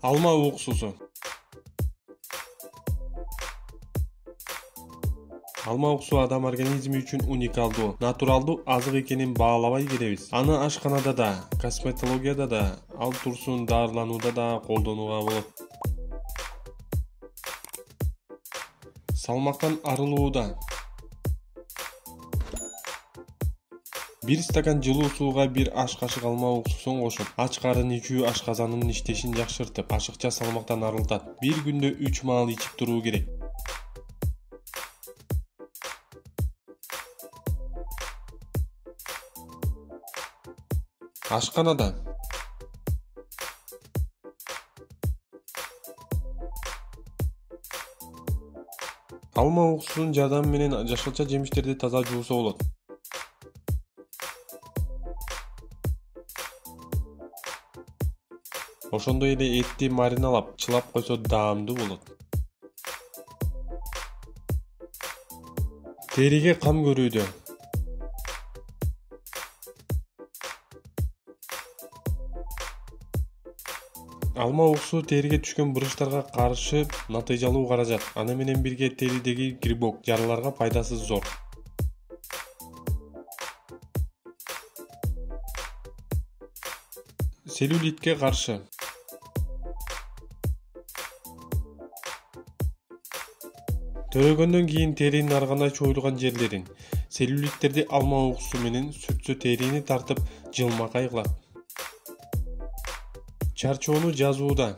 Alma уксусу. Алма уксусу адам организми үчүн уникалдуу, натуралдуу азык экенин баалабай келебиз. Аны ашканада да, косметологияда да, ал турсун дарыланууда да колдонууга болот. Салмактан арылууда. 1 стакан жылуу сууга 1 аш кашык алма уксусун кошуп, ач карын ичүү ашказанынын иштешин жакшыртып, ашыкча салмактан арылтат. Bir күндө 3 маал ичип туруу керек. Ашканада алма уксусунун жардамы менен жашылча жемиштерди таза жууса болот. Ошондой эле этти мариналап, чылап койсо даамдуу болот. Териге кам көрүүдө. Алма уксусу териге түшкөн буручтарга каршы натыйжалуу каражат. Аны менен бирге теридеги грибок жараларга пайдасы зор. Целлюлитке каршы. Төрөгөндөн кийин теринин ар кандай чоюлган жерлерин, целлюлиттерди алма уксусу менен сүртсө терини тартып, жылмакай кылат. Чарчоону жазууда.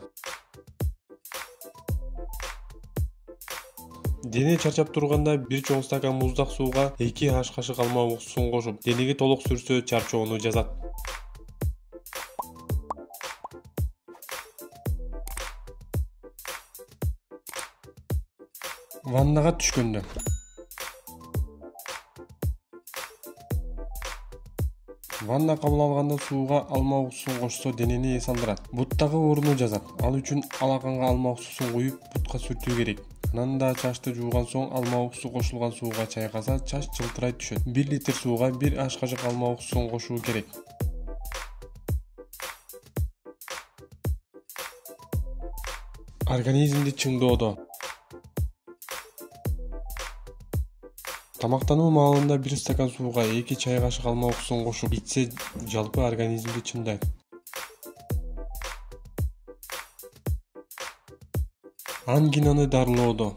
Дене чарчап турганда 1 чоң стакан муздак сууга 2 аш кашык алма уксусун кошуп, денеге толук сүрсө чарчоону жазат. Ваннага түшкөндө. Ванна кабыл алганда сууга алма уксусун кошсо денени эс алдырат. Буттагы ооруну жазат. Ал үчүн алаканга алма уксусун куюп, бутка сүртүү керек. Анан да чачты жууган соң алма уксусу кошулган сууга чайкаса, чач жылтырай түшөт. 1 литр сууга 1 аш кашык алма уксусун кошуу керек. Организмди чыңдоодо. Тамактануу маалында 1 стакан сууга 2 чай кашык алма уксусун кошуп ичсе, жалпы организмди чыңдайт. Ангинаны дарылоодо.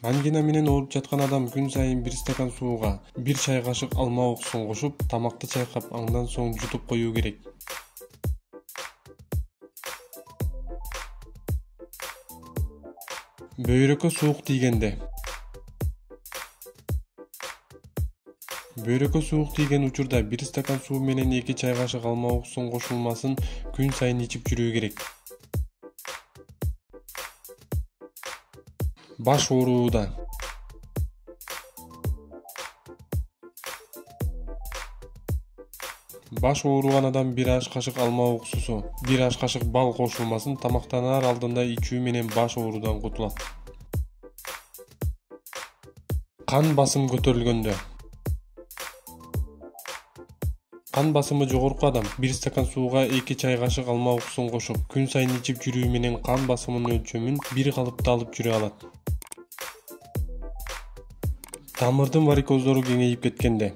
Ангина менен ооруп жаткан адам күн сайын 1 стакан сууга 1 чай кашык алма уксусун кошуп, тамакты чайкап, андан соң жутуп коюу керек. Бөйрөккө суук тийгенде. Бөйрөккө суук тийген учурда 1 стакан суу менен 2 чай кашык алма уксусунун кошулмасын күн сайын ичип жүрүү керек. Баш оорууда. Баш ооруган адам 1 аш кашык алма уксусу, 1 аш кашык бал кошулмасын тамактанаар алдында ичүү менен баш оорудан кутулат. Кан басым көтөрүлгөндө. Кан басымы жогорку адам 1 стакан сууга 2 чай кашык алма уксусун кошуп, күн сайын ичип жүрүү менен кан басымынын өлчөмүн бир калыпта алып жүрө алат. Тамырдын варикоздору кеңейип кеткенде.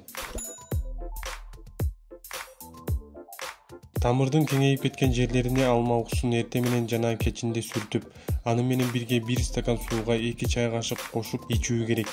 Тамырдын кеңейип кеткен жерлерине алма уксусун эртең менен жана кечинде сүртүп, аны менен бирге 1 стакан сууга 2 чай кашык кошуп ичүү керек.